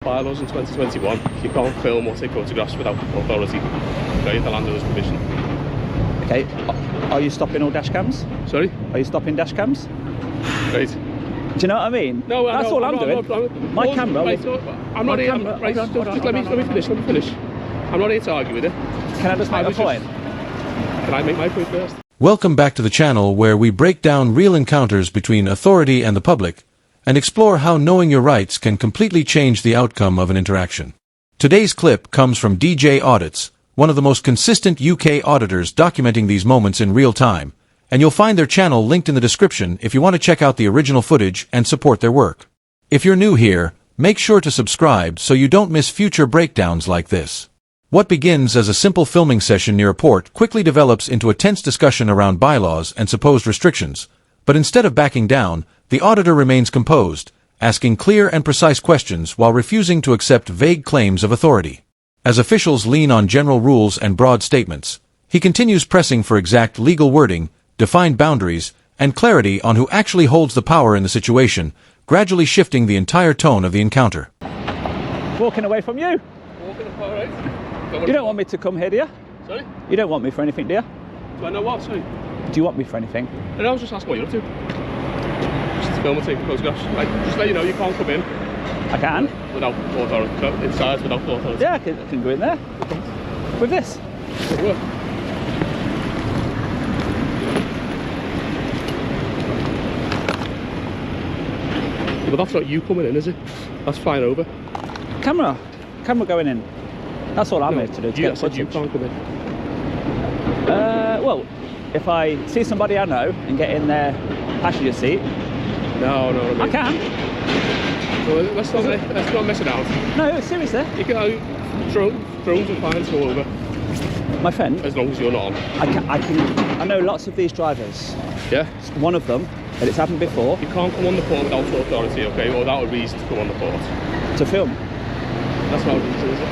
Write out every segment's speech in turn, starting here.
bylaws in 2021. You can't film or take photographs without authority. Okay, the landowner's permission. Okay, are you stopping all dash cams? Sorry? Are you stopping dash cams? Right. Do you know what I mean? No, that's all I'm doing. My camera. Right, I'm not here. Right, just let me finish. I'm not here to argue with it. Can I just make a point? Can I make my point first? Welcome back to the channel where we break down real encounters between authority and the public and explore how knowing your rights can completely change the outcome of an interaction. Today's clip comes from DJ Audits, one of the most consistent UK auditors documenting these moments in real time, and you'll find their channel linked in the description if you want to check out the original footage and support their work. If you're new here, make sure to subscribe so you don't miss future breakdowns like this. What begins as a simple filming session near a port quickly develops into a tense discussion around bylaws and supposed restrictions, but instead of backing down, the auditor remains composed, asking clear and precise questions while refusing to accept vague claims of authority. As officials lean on general rules and broad statements, he continues pressing for exact legal wording, defined boundaries, and clarity on who actually holds the power in the situation, gradually shifting the entire tone of the encounter. Walking away from you. Walking apart, right? You don't want me to come here, do you? Sorry? You don't want me for anything, do you? Do I know what? Sorry? Do you want me for anything? And I was just asking what you're up to. Just to film and take photographs. Like, just let you know you can't come in. I can. Without authority. No, inside without authority. Yeah, I can go in there. With this. Good work. Yeah, but that's not you coming in, is it? That's flying over. Camera going in. That's all I'm here to do. To You get said you footage. can't come in. Well, if I see somebody I know and get in their passenger seat, No, I can. Well, let's not mess around. No, seriously. You can drones and fines go over My friend, as long as you're not on. I know lots of these drivers. Yeah? One of them, and it's happened before, You can't come on the port without authority, okay? Or without a reason to come on the port. to film. That's not a reason, is it?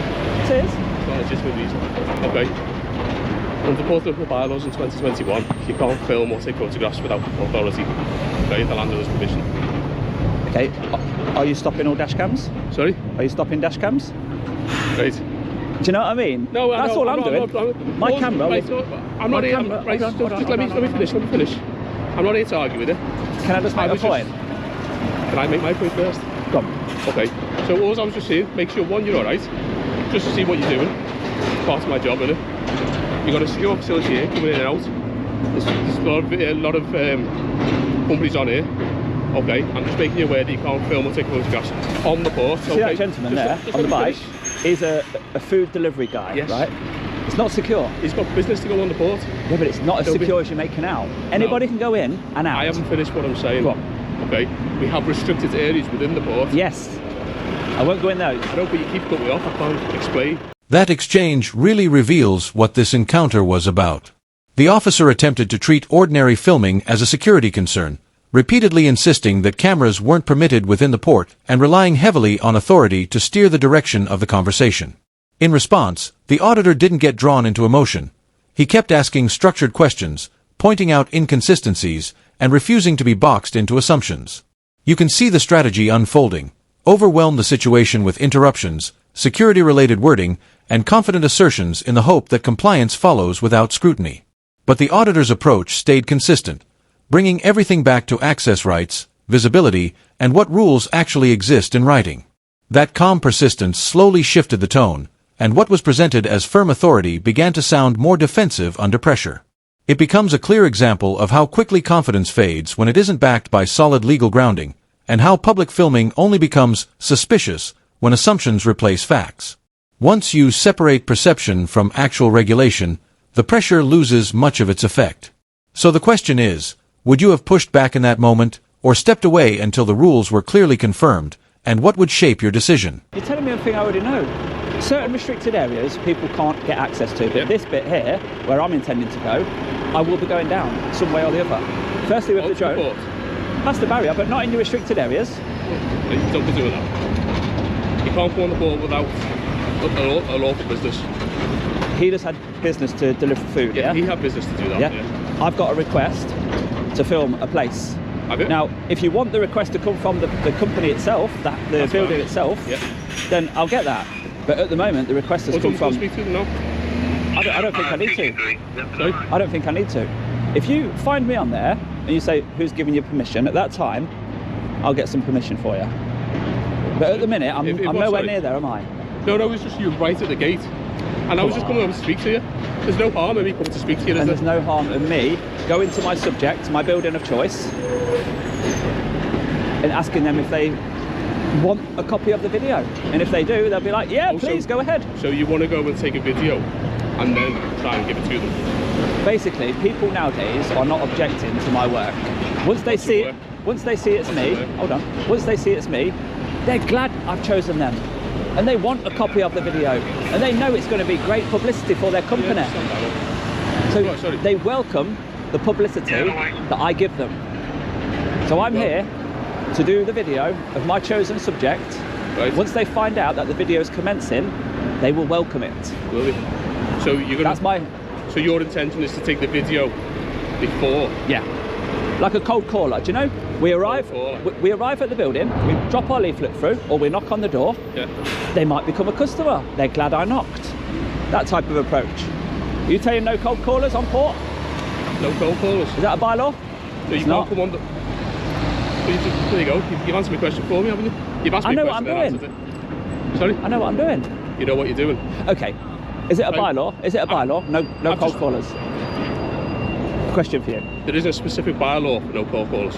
It is. It's not a legitimate reason. Okay. Under the bylaws in 2021, you can't film or take photographs without authority. Okay, the landowner's permission. Okay, are you stopping all dash cams? Sorry? Are you stopping dash cams? Right. Do you know what I mean? No, that's all I'm doing. My camera. Right, I'm not here. Right, Hold on, let me finish. I'm not here to argue with it. Can I just make a point? Can I make my point first? Come. Okay. So all I was just saying, make sure one, you're alright. Just to see what you're doing. It's part of my job, isn't it? You've got a secure facility here, coming in and out. There's a lot of companies on here. Okay, I'm just making you aware that you can't film or take photographs on the port. See that gentleman there on the bike? He's a food delivery guy, yes. right? It's not secure. He's got business to go on the port. Yeah, but it's not as secure as you're making out. Anybody can go in and out. I haven't finished what I'm saying. Go on. Okay, we have restricted areas within the port. Yes. I won't go in there. I know, but you keep cutting me off. I can't explain. That exchange really reveals what this encounter was about. The officer attempted to treat ordinary filming as a security concern, repeatedly insisting that cameras weren't permitted within the port and relying heavily on authority to steer the direction of the conversation. In response, the auditor didn't get drawn into emotion. He kept asking structured questions, pointing out inconsistencies, and refusing to be boxed into assumptions. You can see the strategy unfolding. Overwhelm the situation with interruptions, security-related wording, and confident assertions in the hope that compliance follows without scrutiny. But the auditor's approach stayed consistent, bringing everything back to access rights, visibility, and what rules actually exist in writing. That calm persistence slowly shifted the tone, and what was presented as firm authority began to sound more defensive under pressure. It becomes a clear example of how quickly confidence fades when it isn't backed by solid legal grounding, and how public filming only becomes suspicious when assumptions replace facts. Once you separate perception from actual regulation, the pressure loses much of its effect. So the question is, would you have pushed back in that moment, or stepped away until the rules were clearly confirmed, and what would shape your decision? You're telling me a thing I already know. Certain restricted areas people can't get access to, but this bit here, where I'm intending to go, I will be going down some way or the other. Firstly with the drone, past the barrier, but not in the restricted areas. You don't be doing that. You can't go on the board without a lawful business. He just had business to deliver food, yeah? He had business to do that, yeah. I've got a request to film a place Have you? Now, if you want the request to come from the company itself, the That's building fine. itself, Yeah. then I'll get that. But at the moment, the request has come from... Speak to them now. I don't think I need to. Sorry? I don't think I need to. If you find me on there and you say, who's giving you permission, at that time, I'll get some permission for you. But at the minute, I'm nowhere near there, am I? No, it was just you right at the gate. And I was just coming over to speak to you. There's no harm in me coming to speak to you, is And there? there's no harm in me going to my subject, my building of choice, and asking them if they want a copy of the video. And if they do, they'll be like, yeah, please, go ahead. So you want to go and take a video and then try and give it to them? Basically, people nowadays are not objecting to my work. Once they see it's me, hold on, once they see it's me, they're glad I've chosen them. And they want a copy of the video. And they know it's going to be great publicity for their company. Yeah, so they welcome the publicity that I give them. So I'm here to do the video of my chosen subject. Right. Once they find out that the video is commencing, they will welcome it. Will they? So you're gonna. So your intention is to take the video before? Yeah. Like a cold caller. Do you know? We arrive at the building, we drop our leaflet through, or we knock on the door. Yeah. They might become a customer. They're glad I knocked. That type of approach. Are you saying no cold callers on port? No cold callers. Is that a bylaw? No, you can't come on the... There you go. You've answered my question for me, haven't you? You've asked me a question and answered it. Sorry? I know what I'm doing. You know what you're doing. Okay. Is it a bylaw? Is it a bylaw? No cold callers. Question for you. There isn't a specific bylaw for no cold callers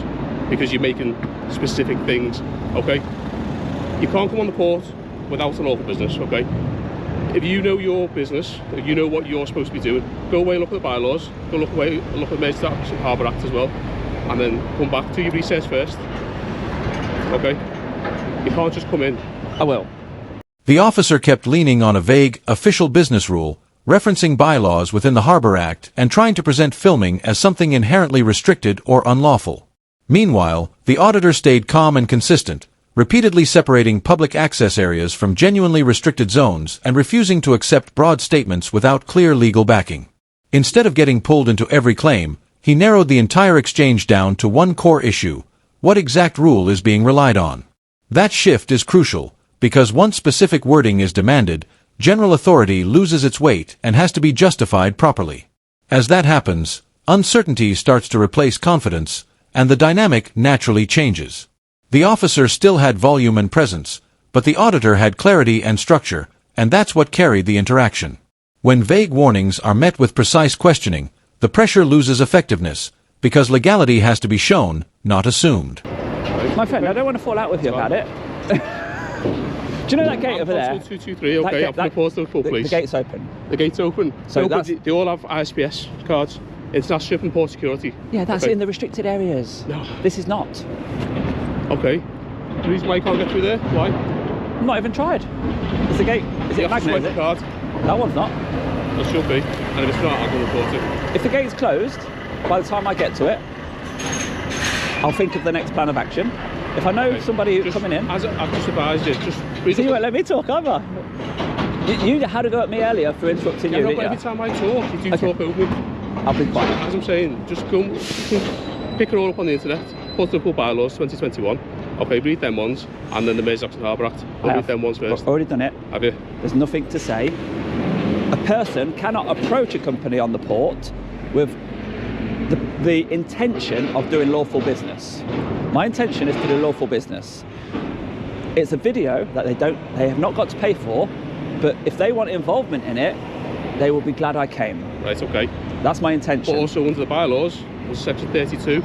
because you're making specific things, okay? You can't come on the port without an lawful business, okay? If you know your business, if you know what you're supposed to be doing, go away and look at the bylaws, go look at Mersey and Harbour Act as well, and then come back to your research first, okay? You can't just come in. I will. The officer kept leaning on a vague, official business rule, referencing bylaws within the Harbour Act and trying to present filming as something inherently restricted or unlawful. Meanwhile, the auditor stayed calm and consistent, repeatedly separating public access areas from genuinely restricted zones and refusing to accept broad statements without clear legal backing. Instead of getting pulled into every claim, he narrowed the entire exchange down to one core issue: what exact rule is being relied on? That shift is crucial, because once specific wording is demanded, general authority loses its weight and has to be justified properly. As that happens, uncertainty starts to replace confidence, and the dynamic naturally changes. The officer still had volume and presence, but the auditor had clarity and structure, and that's what carried the interaction. When vague warnings are met with precise questioning, the pressure loses effectiveness, because legality has to be shown, not assumed. My friend, I don't want to fall out with you about it. Do you know that gate over there? 223, okay, I'm going to pause the full police. The gate's open. The gate's open. So they all have ISPS cards. International Ship and Port Security. Yeah, that's in the restricted areas. No. This is not. Okay. The reason why you can't get through there? Why? I've not even tried. Is the gate, is it magnet, is it? Card. That one's not. It should be. And if it's not, I'm going to report it. If the gate's closed, by the time I get to it, I'll think of the next plan of action. If I know somebody who's coming in... As I've just advised you, just... So you won't let me talk, have I? You had to go at me earlier for interrupting you, No, didn't but you? every time I talk, you do talk over me. I'll be quiet. As I'm saying, just go, pick it all up on the internet, portable bylaws 2021. Okay, read them ones, and then the Mersey and Harbour Act. Read them ones first. I've already done it. Have you? There's nothing to say. A person cannot approach a company on the port with the intention of doing lawful business. My intention is to do lawful business. It's a video that they have not got to pay for, but if they want involvement in it, they will be glad I came. Right, okay. That's my intention. But also under the bylaws, section 32,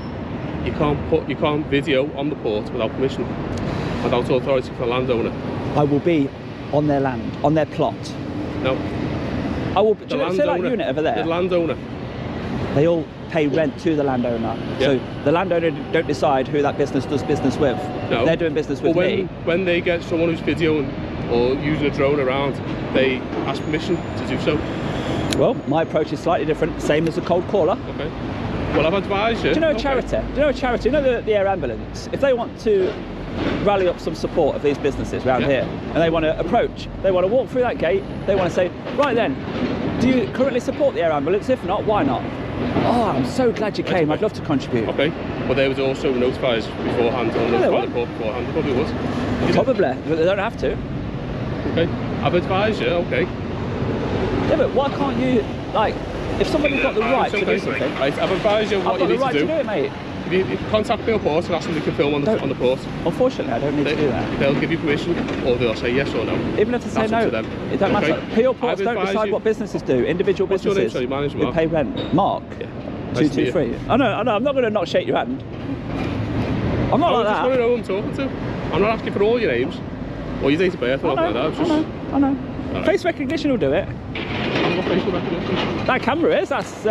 you can't video on the port without permission, without authority from the landowner. I will be on their land, on their plot. No. I will. Do you know, say that unit over there? The landowner. They all pay rent to the landowner. Yeah. So the landowner don't decide who that business does business with. No. They're doing business with me. When they get someone who's videoing or using a drone around, they ask permission to do so. Well, my approach is slightly different, same as a cold caller. Okay. Well, I've advised you. Do you know a charity? Do you know a charity? You know the air ambulance? If they want to rally up some support of these businesses around here, and they want to approach, they want to walk through that gate, they want to say, right then, do you currently support the air ambulance? If not, why not? Oh, I'm so glad you came. I'd love to contribute. Okay. But they would also notify us beforehand, or notify the court beforehand. They probably would. Probably, but they don't have to. Okay. I've advised you, okay. Yeah, but why can't you, like, if somebody's got the right to do something... Right, I've advised you what you need to do. I've got the right to do it, mate. If you contact the port and ask them to film on the port. Unfortunately, I don't need to do that. They'll give you permission, or they'll say yes or no. Even if they say no, it don't matter. PO ports don't decide what businesses do. Individual businesses. What's your name? Sorry, my name's Mark. Who pay rent. Mark. Yeah. 223. I know. I'm not going to not shake your hand. I'm not like that. I just want to know who I'm talking to. I'm not asking for all your names or your date of birth or anything like that. I know. Right. Face recognition will do it. I've got facial recognition. That camera is. That's.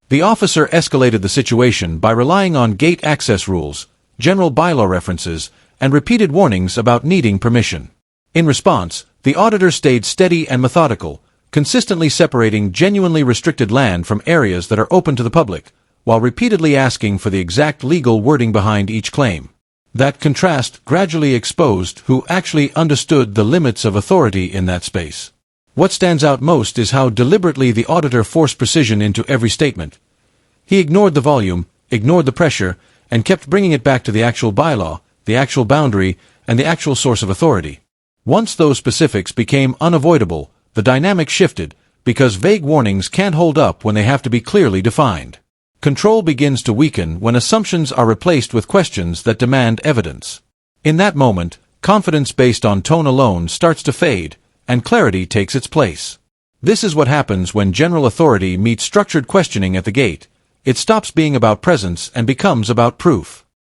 The officer escalated the situation by relying on gate access rules, general bylaw references, and repeated warnings about needing permission. In response, the auditor stayed steady and methodical, consistently separating genuinely restricted land from areas that are open to the public, while repeatedly asking for the exact legal wording behind each claim. That contrast gradually exposed who actually understood the limits of authority in that space. What stands out most is how deliberately the auditor forced precision into every statement. He ignored the volume, ignored the pressure, and kept bringing it back to the actual bylaw, the actual boundary, and the actual source of authority. Once those specifics became unavoidable, the dynamic shifted, because vague warnings can't hold up when they have to be clearly defined. Control begins to weaken when assumptions are replaced with questions that demand evidence. In that moment, confidence based on tone alone starts to fade, and clarity takes its place. This is what happens when general authority meets structured questioning at the gate. It stops being about presence and becomes about proof.